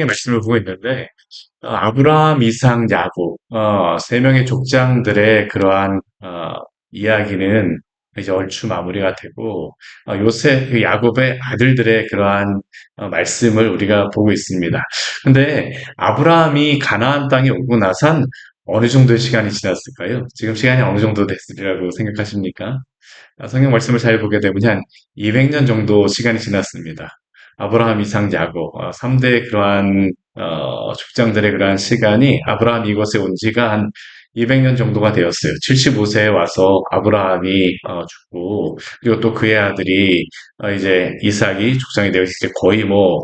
말씀을 보고 있는데, 아브라함, 이삭, 야곱, 세 명의 족장들의 그러한, 이야기는 이제 얼추 마무리가 되고, 요셉, 그 야곱의 아들들의 그러한, 말씀을 우리가 보고 있습니다. 근데, 아브라함이 가나안 땅에 오고 나선 어느 정도의 시간이 지났을까요? 지금 시간이 어느 정도 됐으리라고 생각하십니까? 성경 말씀을 잘 보게 되면 한 200년 정도 시간이 지났습니다. 아브라함, 이삭, 야곱, 3대 그러한 족장들의 그러한 시간이 아브라함 이곳에 온 지가 한 200년 정도가 되었어요. 75세에 와서 아브라함이 죽고, 그리고 또 그의 아들이 이제 이삭이 족장이 되어 이제 거의 뭐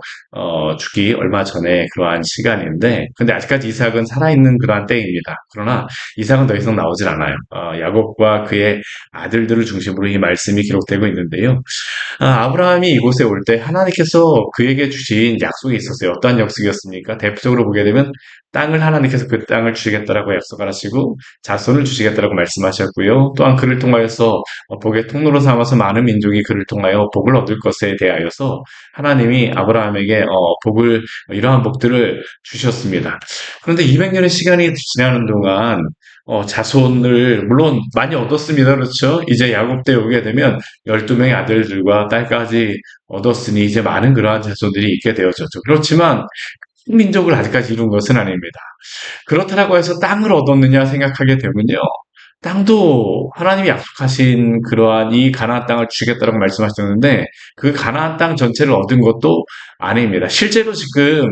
죽기 얼마 전에 그러한 시간인데, 근데 아직까지 이삭은 살아있는 그러한 때입니다. 그러나 이삭은 더 이상 나오질 않아요. 야곱과 그의 아들들을 중심으로 이 말씀이 기록되고 있는데요. 아브라함이 이곳에 올 때 하나님께서 그에게 주신 약속이 있었어요. 어떠한 약속이었습니까? 대표적으로 보게 되면 땅을 하나님께서 그 땅을 주시겠다라고 약속을 하시고 자손을 주시겠다라고 말씀하셨고요. 또한 그를 통하여서 복의 통로로 삼아서 많은 민족이 그를 통하여 복을 얻을 것에 대하여서 하나님이 아브라함에게 복을 이러한 복들을 주셨습니다. 그런데 200년의 시간이 지나는 동안 자손을 물론 많이 얻었습니다. 그렇죠? 이제 야곱 때 오게 되면 12명의 아들들과 딸까지 얻었으니 이제 많은 그러한 자손들이 있게 되어졌죠. 그렇지만 큰 민족을 아직까지 이룬 것은 아닙니다. 그렇다고 해서 땅을 얻었느냐 생각하게 되면요. 땅도 하나님이 약속하신 그러한 이 가나안 땅을 주겠다라고 말씀하셨는데 그 가나안 땅 전체를 얻은 것도 아닙니다. 실제로 지금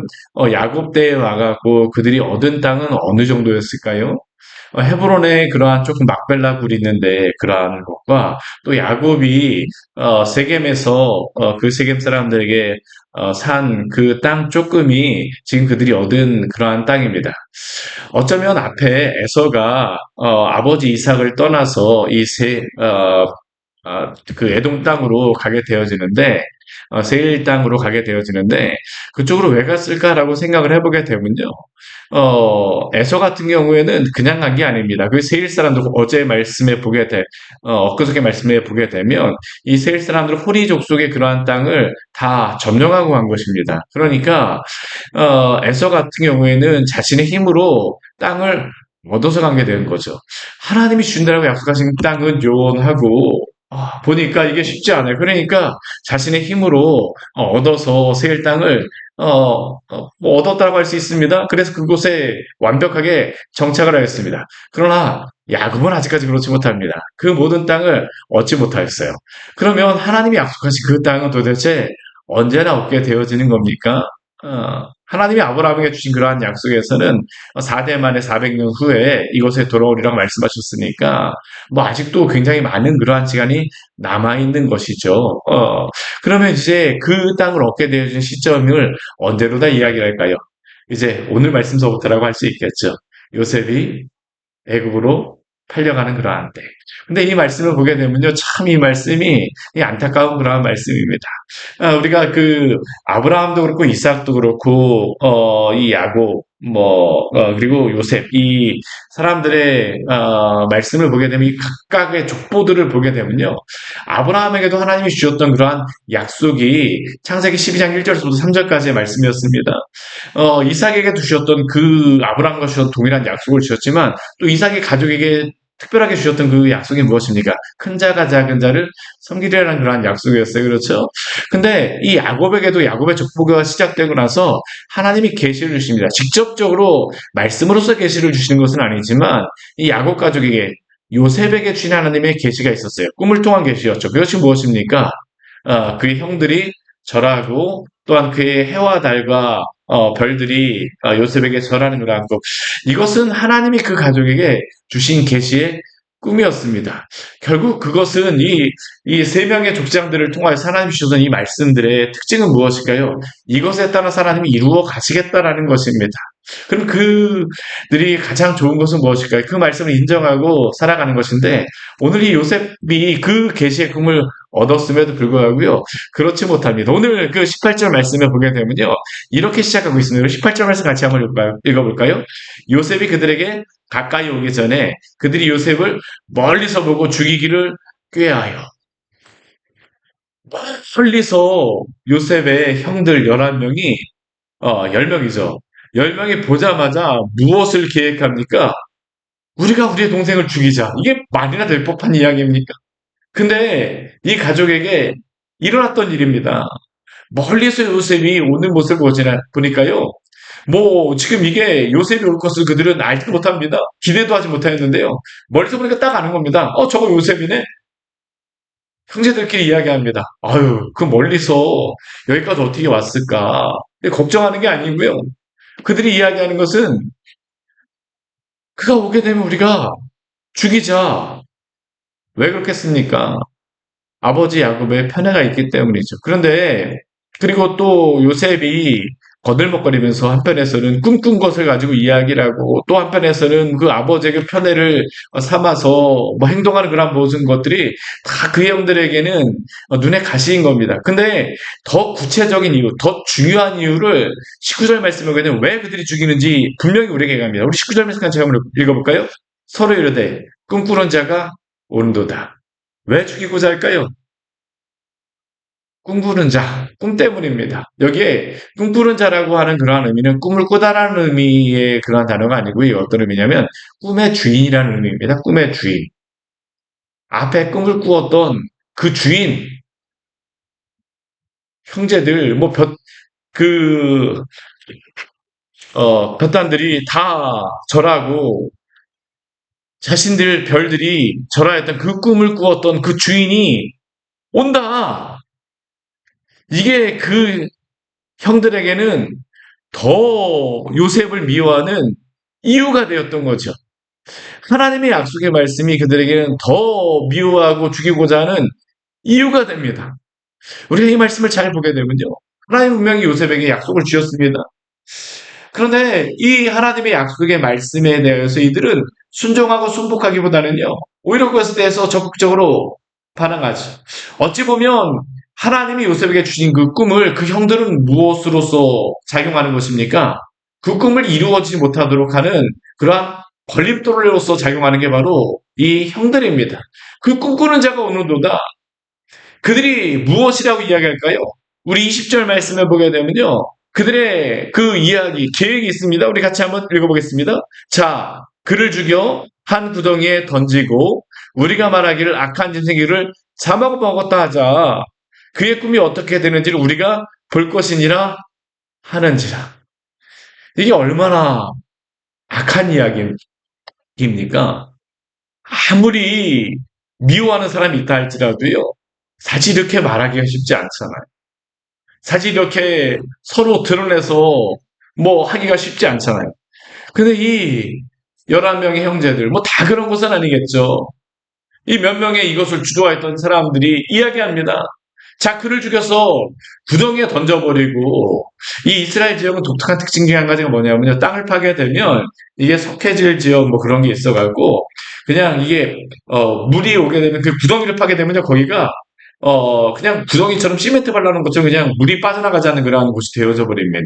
야곱 때에 와갖고 그들이 얻은 땅은 어느 정도였을까요? 헤브론에 그러한 조금 막벨라 굴이 있는데 그러한 것과 또 야곱이 세겜에서 그 세겜 사람들에게 산 그 땅 조금이 지금 그들이 얻은 그러한 땅입니다. 어쩌면 앞에 에서가 아버지 이삭을 떠나서 그 에돔 땅으로 가게 되어지는데 세일 땅으로 가게 되어지는데 그쪽으로 왜 갔을까라고 생각을 해보게 되면요. 에서 같은 경우에는 그냥 간 게 아닙니다. 그 세일 사람들 어제 말씀에 보게 엊그저께 말씀에 보게 되면 이 세일 사람들 호리 족속의 그러한 땅을 다 점령하고 간 것입니다. 그러니까 에서 같은 경우에는 자신의 힘으로 땅을 얻어서 간 게 되는 거죠. 하나님이 주신다고 약속하신 땅은 요원하고 보니까 이게 쉽지 않아요. 그러니까 자신의 힘으로 얻어서 세일 땅을 뭐 얻었다고 할 수 있습니다. 그래서 그곳에 완벽하게 정착을 하였습니다. 그러나 야곱은 아직까지 그렇지 못합니다. 그 모든 땅을 얻지 못하였어요. 그러면 하나님이 약속하신 그 땅은 도대체 언제나 얻게 되어지는 겁니까? 하나님이 아브라함에게 주신 그러한 약속에서는 4대 만에 400년 후에 이곳에 돌아오리라고 말씀하셨으니까 뭐 아직도 굉장히 많은 그러한 시간이 남아있는 것이죠. 그러면 이제 그 땅을 얻게 되어진 시점을 언제로다 이야기를 할까요? 이제 오늘 말씀서부터라고 할 수 있겠죠. 요셉이 애굽으로 팔려가는 그러한 때. 근데 이 말씀을 보게 되면요, 참 이 말씀이 이 안타까운 그러한 말씀입니다. 우리가 그 아브라함도 그렇고 이삭도 그렇고 이 야곱 그리고 요셉 이 사람들의 말씀을 보게 되면 이 각각의 족보들을 보게 되면요, 아브라함에게도 하나님이 주셨던 그러한 약속이 창세기 12장 1절부터 3절까지의 말씀이었습니다. 이삭에게 주셨던 그 아브라함과 주셨던 동일한 약속을 주셨지만 또 이삭의 가족에게 특별하게 주셨던 그 약속이 무엇입니까? 큰 자가 작은 자를 섬기리라는 그러한 약속이었어요. 그렇죠? 근데 이 야곱에게도 야곱의 족보가 시작되고 나서 하나님이 계시를 주십니다. 직접적으로 말씀으로서 계시를 주시는 것은 아니지만 이 야곱 가족에게 요셉에게 주신 하나님의 계시가 있었어요. 꿈을 통한 계시였죠. 그것이 무엇입니까? 그의 형들이 절하고 또한 그의 해와 달과 별들이 요셉에게 절하는 걸 안고 이것은 하나님이 그 가족에게 주신 계시의 꿈이었습니다. 결국 그것은 이 세 명의 족장들을 통하여 하나님이 주신 이 말씀들의 특징은 무엇일까요? 이것에 따라 하나님이 이루어 가시겠다라는 것입니다. 그럼 그들이 가장 좋은 것은 무엇일까요? 그 말씀을 인정하고 살아가는 것인데 오늘 이 요셉이 그 계시의 꿈을 얻었음에도 불구하고요. 그렇지 못합니다. 오늘 그 18절 말씀에 보게 되면요. 이렇게 시작하고 있습니다. 18절 말씀 같이 한번 읽어볼까요? 요셉이 그들에게 가까이 오기 전에 그들이 요셉을 멀리서 보고 죽이기를 꾀하여 멀리서 요셉의 형들 11명이 10명이죠. 10명이 보자마자 무엇을 계획합니까? 우리가 우리의 동생을 죽이자. 이게 말이나 될 법한 이야기입니까? 근데 이 가족에게 일어났던 일입니다. 멀리서 요셉이 오는 모습을 보니까요. 뭐 지금 이게 요셉이 올 것을 그들은 알지 못합니다. 기대도 하지 못하였는데요. 멀리서 보니까 딱 아는 겁니다. 저거 요셉이네. 형제들끼리 이야기합니다. 아유, 그 멀리서 여기까지 어떻게 왔을까? 걱정하는 게 아니고요. 그들이 이야기하는 것은 그가 오게 되면 우리가 죽이자. 왜 그렇겠습니까? 아버지 야곱의 편애가 있기 때문이죠. 그런데 그리고 또 요셉이 거들먹거리면서 한편에서는 꿈꾼 것을 가지고 이야기를 하고 또 한편에서는 그 아버지에게 편애를 삼아서 뭐 행동하는 그런 모든 것들이 다 그 형들에게는 눈에 가시인 겁니다. 근데 더 구체적인 이유, 더 중요한 이유를 19절 말씀에 보면 왜 그들이 죽이는지 분명히 우리에게 얘기합니다. 우리 19절 말씀 같이 한번 읽어볼까요? 서로 이르되 꿈꾸는 자가 온도다. 왜 죽이고자 할까요? 꿈꾸는 자, 꿈 때문입니다. 여기에 꿈꾸는 자라고 하는 그러한 의미는 꿈을 꾸다라는 의미의 그러한 단어가 아니고요. 어떤 의미냐면 꿈의 주인이라는 의미입니다. 꿈의 주인. 앞에 꿈을 꾸었던 그 주인, 형제들, 뭐 그, 볕단들이 다 절하고 자신들 별들이 절하였던 그 꿈을 꾸었던 그 주인이 온다. 이게 그 형들에게는 더 요셉을 미워하는 이유가 되었던 거죠. 하나님의 약속의 말씀이 그들에게는 더 미워하고 죽이고자 하는 이유가 됩니다. 우리가 이 말씀을 잘 보게 되면요. 하나님 분명히 요셉에게 약속을 주셨습니다. 그런데 이 하나님의 약속의 말씀에 대해서 이들은 순종하고 순복하기보다는요. 오히려 그것에 대해서 적극적으로 반항하죠. 어찌 보면 하나님이 요셉에게 주신 그 꿈을 그 형들은 무엇으로서 작용하는 것입니까? 그 꿈을 이루어지지 못하도록 하는 그러한 걸림돌로서 작용하는 게 바로 이 형들입니다. 그 꿈꾸는 자가 오는도다. 그들이 무엇이라고 이야기할까요? 우리 20절 말씀을 보게 되면요. 그들의 그 이야기, 계획이 있습니다. 우리 같이 한번 읽어보겠습니다. 자, 그를 죽여 한 구덩이에 던지고 우리가 말하기를 악한 짐승이를 잡아먹었다 하자. 그의 꿈이 어떻게 되는지를 우리가 볼 것이니라 하는지라. 이게 얼마나 악한 이야기입니까? 아무리 미워하는 사람이 있다 할지라도요. 사실 이렇게 말하기가 쉽지 않잖아요. 사실 이렇게 서로 드러내서 뭐 하기가 쉽지 않잖아요. 근데 이 11명의 형제들, 뭐 다 그런 것은 아니겠죠. 이 몇 명의 이것을 주도했던 사람들이 이야기합니다. 자, 그를 죽여서 구덩이에 던져버리고, 이 이스라엘 지역은 독특한 특징 중에 한 가지가 뭐냐면요. 땅을 파게 되면 이게 석회질 지역 뭐 그런 게 있어갖고, 그냥 이게, 물이 오게 되면 그 구덩이를 파게 되면요. 거기가 그냥 구덩이처럼 시멘트 발라놓은 것처럼 그냥 물이 빠져나가지 않는 그러한 곳이 되어져 버립니다.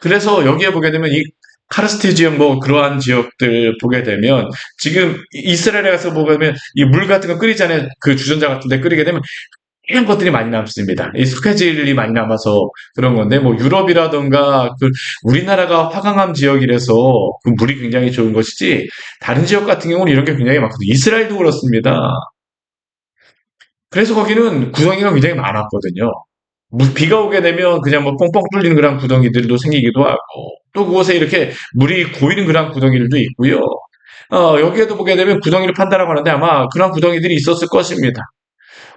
그래서 여기에 보게 되면 이 카르스트 지역 뭐 그러한 지역들 보게 되면 지금 이스라엘에 가서 보게 되면 이 물 같은 거 끓이잖아요. 그 주전자 같은 데 끓이게 되면 하얀 것들이 많이 남습니다. 이 스케질이 많이 남아서 그런 건데 뭐 유럽이라던가 그 우리나라가 화강암 지역이라서 그 물이 굉장히 좋은 것이지 다른 지역 같은 경우는 이런 게 굉장히 많거든요. 이스라엘도 그렇습니다. 그래서 거기는 구덩이가 굉장히 많았거든요. 비가 오게 되면 그냥 뭐 뻥뻥 뚫리는 그런 구덩이들도 생기기도 하고 또 그곳에 이렇게 물이 고이는 그런 구덩이들도 있고요. 여기에도 보게 되면 구덩이를 판다라고 하는데 아마 그런 구덩이들이 있었을 것입니다.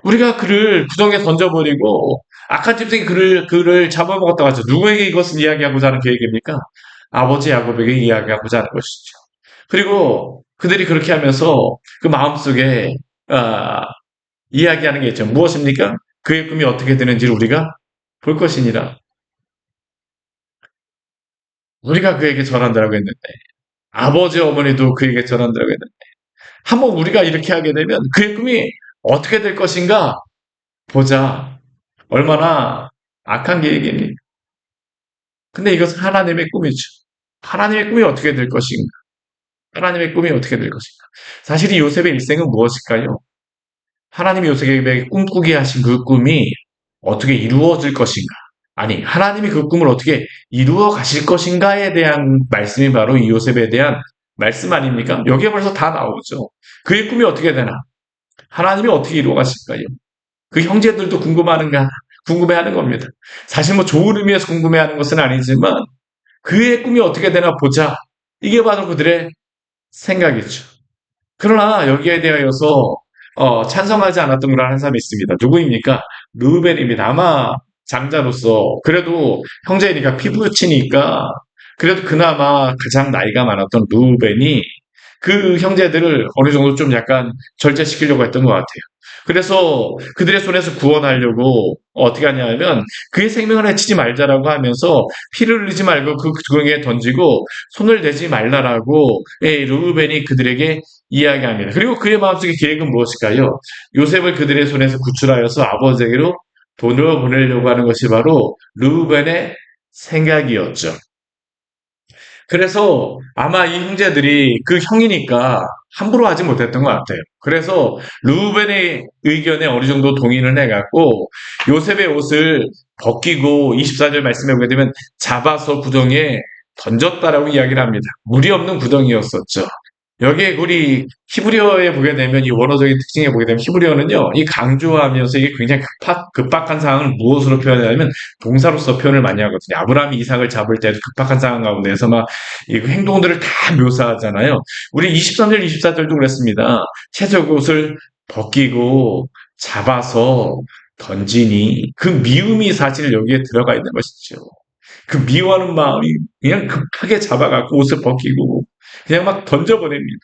우리가 그를 구덩이에 던져버리고 악한 짐승이 그를 잡아먹었다고 하죠. 누구에게 이것을 이야기하고자 하는 계획입니까? 아버지 야곱에게 이야기하고자 하는 것이죠. 그리고 그들이 그렇게 하면서 그 마음속에 아, 이야기하는 게 있죠. 무엇입니까? 그의 꿈이 어떻게 되는지를 우리가 볼 것이니라. 우리가 그에게 절한다라고 했는데 아버지 어머니도 그에게 절한다라고 했는데 한번 우리가 이렇게 하게 되면 그의 꿈이 어떻게 될 것인가 보자. 얼마나 악한 계획입니까? 근데 이것은 하나님의 꿈이죠. 하나님의 꿈이 어떻게 될 것인가? 하나님의 꿈이 어떻게 될 것인가? 사실 이 요셉의 일생은 무엇일까요? 하나님이 요셉에게 꿈꾸게 하신 그 꿈이 어떻게 이루어질 것인가? 아니, 하나님이 그 꿈을 어떻게 이루어 가실 것인가에 대한 말씀이 바로 이 요셉에 대한 말씀 아닙니까? 여기에 벌써 다 나오죠. 그의 꿈이 어떻게 되나? 하나님이 어떻게 이루어 가실까요? 그 형제들도 궁금해하는 겁니다. 사실 뭐 좋은 의미에서 궁금해하는 것은 아니지만 그의 꿈이 어떻게 되나 보자. 이게 바로 그들의 생각이죠. 그러나 여기에 대하여서 찬성하지 않았던 분을 한 사람이 있습니다. 누구입니까? 르우벤입니다. 아마 장자로서 그래도 형제니까 피부치니까 그래도 그나마 가장 나이가 많았던 르우벤이 그 형제들을 어느 정도 좀 약간 절제시키려고 했던 것 같아요. 그래서 그들의 손에서 구원하려고 어떻게 하냐면 그의 생명을 해치지 말자라고 하면서 피를 흘리지 말고 그 구덩이에 던지고 손을 대지 말라라고 르우벤이 그들에게 이야기합니다. 그리고 그의 마음속의 계획은 무엇일까요? 요셉을 그들의 손에서 구출하여서 아버지에게로 돈으로 보내려고 하는 것이 바로 르우벤의 생각이었죠. 그래서 아마 이 형제들이 그 형이니까 함부로 하지 못했던 것 같아요. 그래서 르우벤의 의견에 어느 정도 동의를 해갖고 요셉의 옷을 벗기고 24절 말씀에 보게 되면 잡아서 구덩이에 던졌다라고 이야기를 합니다. 물이 없는 구덩이였었죠. 여기에 우리 히브리어에 보게 되면 이 원어적인 특징에 보게 되면 히브리어는요, 이 강조하면서 이게 굉장히 급박한 상황을 무엇으로 표현하냐면 동사로서 표현을 많이 하거든요. 아브라함이 이삭을 잡을 때도 급박한 상황 가운데서 막 이 행동들을 다 묘사하잖아요. 우리 23절, 24절도 그랬습니다. 채색 옷을 벗기고 잡아서 던지니 그 미움이 사실 여기에 들어가 있는 것이죠. 그 미워하는 마음이 그냥 급하게 잡아갖고 옷을 벗기고 그냥 막 던져버립니다.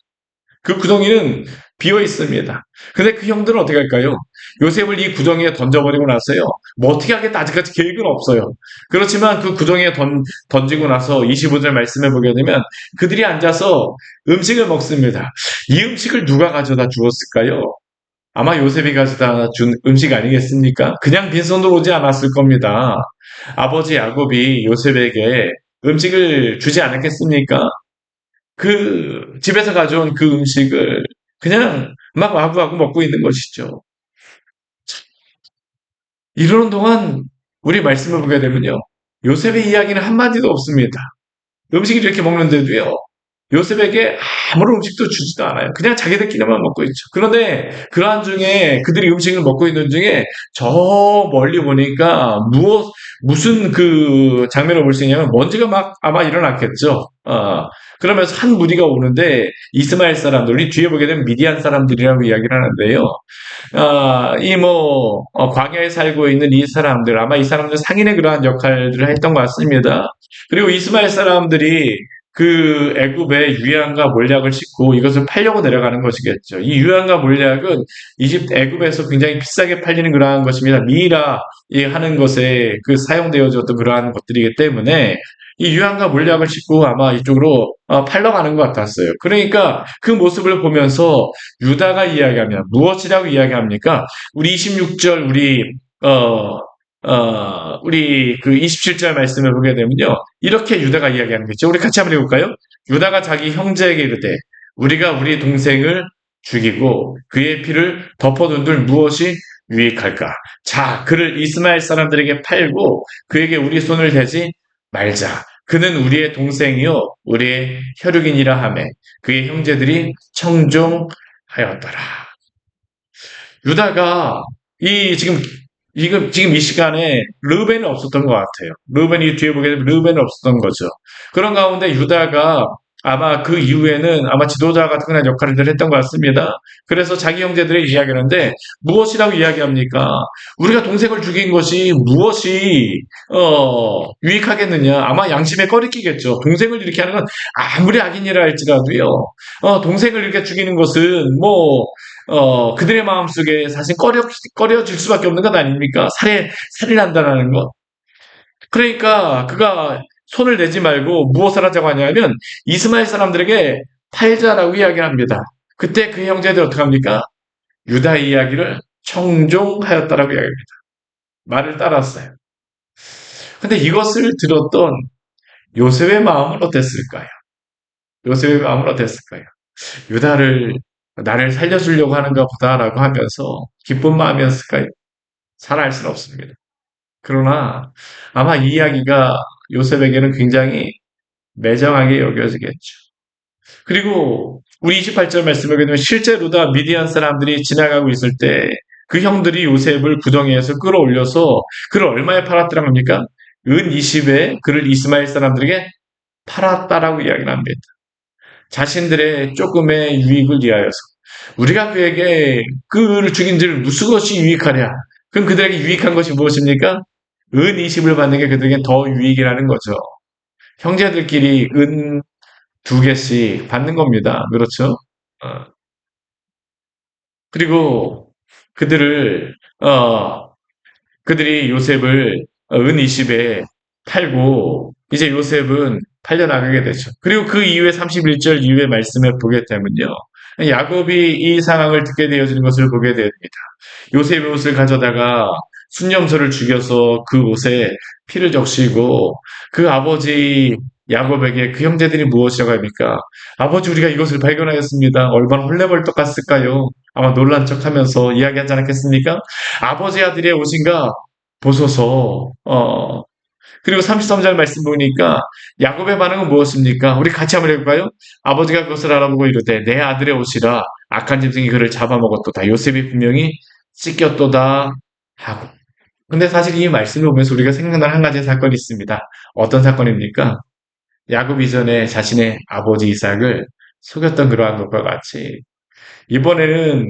그 구덩이는 비어 있습니다. 근데 그 형들은 어떻게 할까요? 요셉을 이 구덩이에 던져버리고 나서요. 뭐 어떻게 하겠다 아직까지 계획은 없어요. 그렇지만 그 구덩이에 던지고 나서 25절 말씀해 보게 되면 그들이 앉아서 음식을 먹습니다. 이 음식을 누가 가져다 주었을까요? 아마 요셉이 가져다 준 음식 아니겠습니까? 그냥 빈손으로 오지 않았을 겁니다. 아버지 야곱이 요셉에게 음식을 주지 않았겠습니까? 그 집에서 가져온 그 음식을 그냥 막 와구와구 먹고 있는 것이죠. 이러는 동안 우리 말씀을 보게 되면요. 요셉의 이야기는 한마디도 없습니다. 음식을 이렇게 먹는데도요. 요셉에게 아무런 음식도 주지도 않아요. 그냥 자기들끼리만 먹고 있죠. 그런데 그러한 중에 그들이 음식을 먹고 있는 중에 저 멀리 보니까 무슨 그 장면을 볼 수 있냐면 먼지가 막 아마 일어났겠죠. 그러면서 한 무리가 오는데 이스마엘 사람들, 우리 뒤에 보게 되면 미디안 사람들이라고 이야기를 하는데요. 광야에 살고 있는 이 사람들, 아마 이 사람들 상인의 그러한 역할들을 했던 것 같습니다. 그리고 이스마엘 사람들이 그 애굽의 유향과 몰약을 싣고 이것을 팔려고 내려가는 것이겠죠. 이 유향과 몰약은 애굽에서 굉장히 비싸게 팔리는 그러한 것입니다. 미이라 하는 것에 그 사용되어졌던 그러한 것들이기 때문에 이 유향과 몰약을 싣고 아마 이쪽으로 팔러 가는 것 같았어요. 그러니까 그 모습을 보면서 유다가 이야기하면 무엇이라고 이야기합니까? 우리 26절 우리 그 27절 말씀을 보게 되면요. 이렇게 유다가 이야기하는 거죠. 우리 같이 한번 해볼까요? 유다가 자기 형제에게 이르되 우리가 우리 동생을 죽이고 그의 피를 덮어둔들 무엇이 유익할까? 자, 그를 이스마엘 사람들에게 팔고 그에게 우리 손을 대지 말자. 그는 우리의 동생이요 우리의 혈육이니라 하매 그의 형제들이 청종하였더라. 유다가 이 지금 이 시간에 르벤이 없었던 것 같아요. 르벤이 뒤에 보게 되면 르벤이 없었던 거죠. 그런 가운데 유다가 아마 그 이후에는 아마 지도자 같은 그런 역할을 했던 것 같습니다. 그래서 자기 형제들의 이야기하는데 무엇이라고 이야기합니까? 우리가 동생을 죽인 것이 무엇이 유익하겠느냐? 아마 양심에 꺼리끼겠죠. 동생을 이렇게 하는 건 아무리 악인이라 할지라도요. 동생을 이렇게 죽이는 것은 그들의 마음속에 사실 꺼려질 수밖에 없는 것 아닙니까? 살인한다는 것. 그러니까 그가 손을 내지 말고 무엇을 하자고 하냐면 이스마엘 사람들에게 팔자라고 이야기를 합니다. 그때 그 형제들 어떻게 합니까? 유다의 이야기를 청종하였다라고 이야기합니다. 말을 따랐어요. 근데 이것을 들었던 요셉의 마음은 어땠을까요? 요셉의 마음은 어땠을까요? 유다를 나를 살려주려고 하는가 보다라고 하면서 기쁜 마음이었을까요? 잘 알 수는 없습니다. 그러나 아마 이 이야기가 요셉에게는 굉장히 매정하게 여겨지겠죠. 그리고 우리 28절 말씀에 보면 실제로 다 미디안 사람들이 지나가고 있을 때 그 형들이 요셉을 구덩이에서 끌어올려서 그를 얼마에 팔았더라 합니까? 은 20에 그를 이스마엘 사람들에게 팔았다라고 이야기를 합니다. 자신들의 조금의 유익을 위하여서 우리가 그에게 그를 죽인 줄 무슨 것이 유익하랴? 그럼 그들에게 유익한 것이 무엇입니까? 은 20을 받는 게 그들에게 더 유익이라는 거죠. 형제들끼리 은 두 개씩 받는 겁니다. 그렇죠? 어, 그리고 그들을 어, 그들이 요셉을 은 20에 팔고 이제 요셉은 팔려나가게 되죠. 그리고 그 이후에 31절 이후의 말씀을 보게 되면요. 야곱이 이 상황을 듣게 되어지는 것을 보게 됩니다. 요셉의 옷을 가져다가 순념소를 죽여서 그 옷에 피를 적시고 그 아버지 야곱에게 그 형제들이 무엇이라고 합니까? 아버지 우리가 이것을 발견하였습니다. 얼마나 홀레벌떡 갔을까요? 아마 놀란 척하면서 이야기하지 않았겠습니까? 아버지 아들의 옷인가 보소서. 그리고 33절 말씀 보니까 야곱의 반응은 무엇입니까? 우리 같이 한번 해볼까요? 아버지가 그것을 알아보고 이르되 내 아들의 옷이라 악한 짐승이 그를 잡아먹었도다. 요셉이 분명히 찢겼도다 하고. 근데 사실 이 말씀을 보면서 우리가 생각나는 한 가지 사건이 있습니다. 어떤 사건입니까? 야곱 이전에 자신의 아버지 이삭을 속였던 그러한 것과 같이 이번에는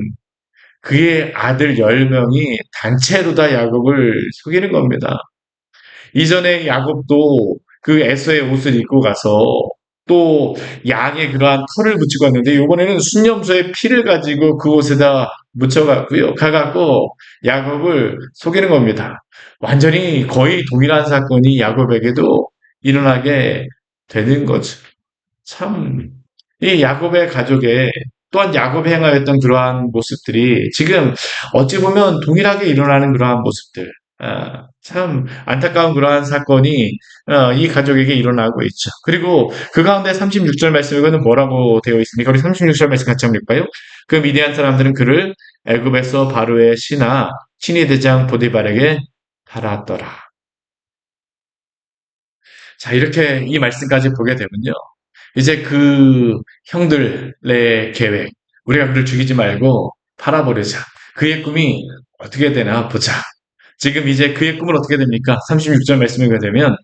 그의 아들 10명이 단체로 다 야곱을 속이는 겁니다. 이전에 야곱도 그 에서의 옷을 입고 가서 또 양의 그러한 털을 묻히고 왔는데 이번에는 순념소의 피를 가지고 그 옷에다 묻혀갖고요. 가갖고 야곱을 속이는 겁니다. 완전히 거의 동일한 사건이 야곱에게도 일어나게 되는 거죠. 참, 이 야곱의 가족에 또한 야곱이 행하였던 그러한 모습들이 지금 어찌 보면 동일하게 일어나는 그러한 모습들. 참 안타까운 그러한 사건이 이 가족에게 일어나고 있죠. 그리고 그 가운데 36절 말씀에는 뭐라고 되어 있습니까? 우리 36절 말씀 같이 한번 읽을까요? 그 미디안 사람들은 그를 애굽에서 바로의 신하 친위 대장 보디발에게 팔았더라. 자, 이렇게 이 말씀까지 보게 되면요. 이제 그 형들의 계획, 우리가 그를 죽이지 말고 팔아버리자. 그의 꿈이 어떻게 되나 보자. 지금 이제 그의 꿈은 어떻게 됩니까? 36절 말씀에 보게 되면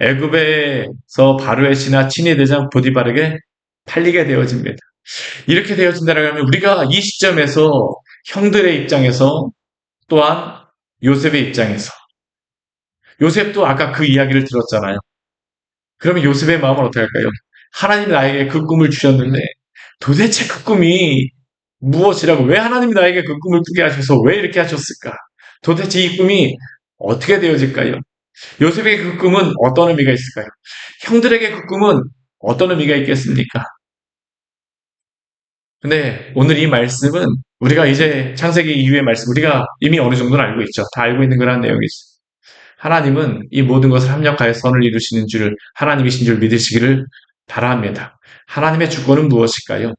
애굽에서 바로의 신하 친위 대장 보디발에게 팔리게 되어집니다. 이렇게 되어진다면 우리가 이 시점에서 형들의 입장에서 또한 요셉의 입장에서 요셉도 아까 그 이야기를 들었잖아요. 그러면 요셉의 마음은 어떻게 할까요? 하나님이 나에게 그 꿈을 주셨는데 도대체 그 꿈이 무엇이라고 왜 하나님이 나에게 그 꿈을 꾸게 하셔서 왜 이렇게 하셨을까? 도대체 이 꿈이 어떻게 되어질까요? 요셉에게 그 꿈은 어떤 의미가 있을까요? 형들에게 그 꿈은 어떤 의미가 있겠습니까? 근데 오늘 이 말씀은 우리가 이제 창세기 이후의 말씀 우리가 이미 어느 정도는 알고 있죠. 다 알고 있는 그런 내용이죠. 하나님은 이 모든 것을 합력하여 선을 이루시는 줄 하나님이신 줄 믿으시기를 바랍니다. 하나님의 주권은 무엇일까요?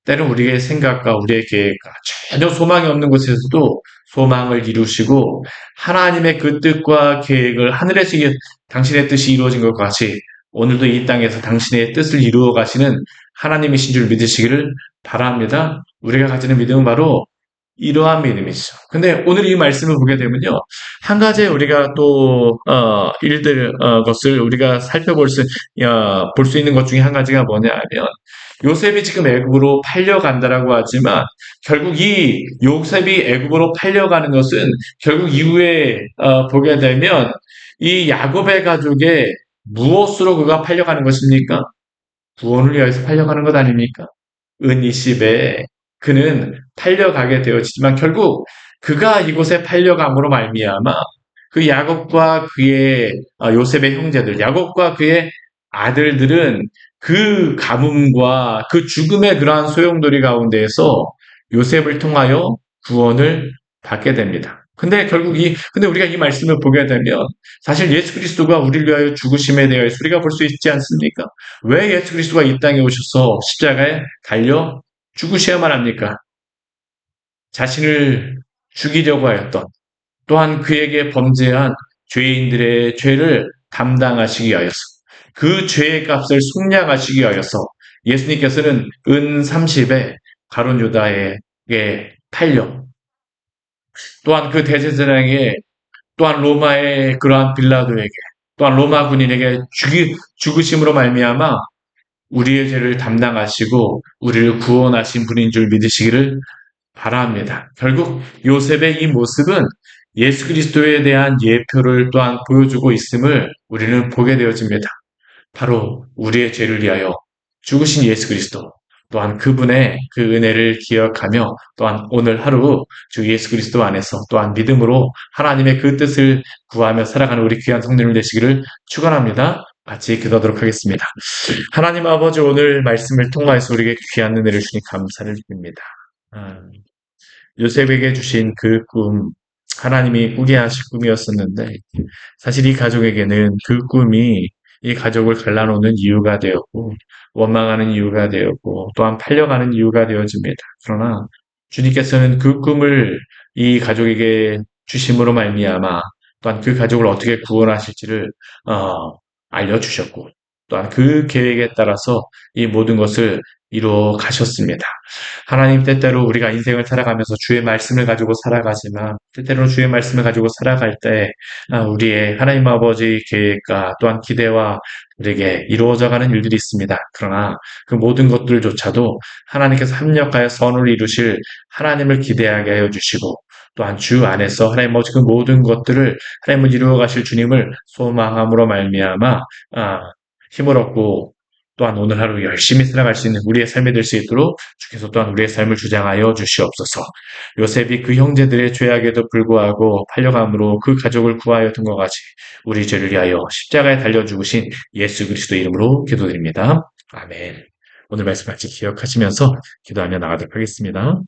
때론 우리의 생각과 우리의 계획과 전혀 소망이 없는 곳에서도 소망을 이루시고 하나님의 그 뜻과 계획을 하늘에서 당신의 뜻이 이루어진 것 같이 오늘도 이 땅에서 당신의 뜻을 이루어 가시는 하나님이신 줄 믿으시기를 바랍니다. 우리가 가지는 믿음은 바로 이러한 믿음이죠. 근데 오늘 이 말씀을 보게 되면요. 한 가지 우리가 또, 것을 우리가 볼 수 있는 것 중에 한 가지가 뭐냐 하면, 요셉이 지금 애굽으로 팔려간다라고 하지만, 결국 이 요셉이 애굽으로 팔려가는 것은 결국 이후에, 보게 되면, 이 야곱의 가족의 무엇으로 그가 팔려가는 것입니까? 구원을 위해서 팔려가는 것 아닙니까? 은 20에 그는 팔려가게 되어지지만 결국 그가 이곳에 팔려감으로 말미암아 그 야곱과 그의 요셉의 형제들, 야곱과 그의 아들들은 그 가뭄과 그 죽음의 그러한 소용돌이 가운데에서 요셉을 통하여 구원을 받게 됩니다. 근데 우리가 이 말씀을 보게 되면 사실 예수 그리스도가 우리를 위하여 죽으심에 대하여 우리가 볼 수 있지 않습니까? 왜 예수 그리스도가 이 땅에 오셔서 십자가에 달려 죽으셔야만 합니까? 자신을 죽이려고 하였던 또한 그에게 범죄한 죄인들의 죄를 담당하시기 위하여서 그 죄의 값을 속량하시기 위하여서 예수님께서는 은 30에 가룟 유다에게 팔려 또한 그 대제사장에게 또한 로마의 그러한 빌라도에게 또한 로마 군인에게 죽으심으로 말미암아 우리의 죄를 담당하시고 우리를 구원하신 분인 줄 믿으시기를 바랍니다. 결국 요셉의 이 모습은 예수 그리스도에 대한 예표를 또한 보여주고 있음을 우리는 보게 되어집니다. 바로 우리의 죄를 위하여 죽으신 예수 그리스도 또한 그분의 그 은혜를 기억하며 또한 오늘 하루 주 예수 그리스도 안에서 또한 믿음으로 하나님의 그 뜻을 구하며 살아가는 우리 귀한 성도님 되시기를 축원합니다. 같이 기도하도록 하겠습니다. 하나님 아버지 오늘 말씀을 통하여서 우리에게 귀한 은혜를 주니 감사를 드립니다. 요셉에게 주신 그 꿈, 하나님이 꾸게 하실 꿈이었었는데 사실 이 가족에게는 그 꿈이 이 가족을 갈라놓는 이유가 되었고 원망하는 이유가 되었고 또한 팔려가는 이유가 되어집니다. 그러나 주님께서는 그 꿈을 이 가족에게 주심으로 말미암아 또한 그 가족을 어떻게 구원하실지를 알려주셨고 또한 그 계획에 따라서 이 모든 것을 이루어 가셨습니다. 하나님 때때로 우리가 인생을 살아가면서 주의 말씀을 가지고 살아가지만 때때로는 주의 말씀을 가지고 살아갈 때 우리의 하나님 아버지 계획과 또한 기대와 우리에게 이루어져가는 일들이 있습니다. 그러나 그 모든 것들조차도 하나님께서 합력하여 선을 이루실 하나님을 기대하게 하여 주시고 또한 주 안에서 하나님 아버지 그 모든 것들을 하나님을 이루어 가실 주님을 소망함으로 말미암아 힘을 얻고 또한 오늘 하루 열심히 살아갈 수 있는 우리의 삶이 될 수 있도록 주께서 또한 우리의 삶을 주장하여 주시옵소서. 요셉이 그 형제들의 죄악에도 불구하고 팔려감으로 그 가족을 구하였던 것 같이 우리 죄를 위하여 십자가에 달려 죽으신 예수 그리스도 이름으로 기도드립니다. 아멘. 오늘 말씀 같이 기억하시면서 기도하며 나가도록 하겠습니다.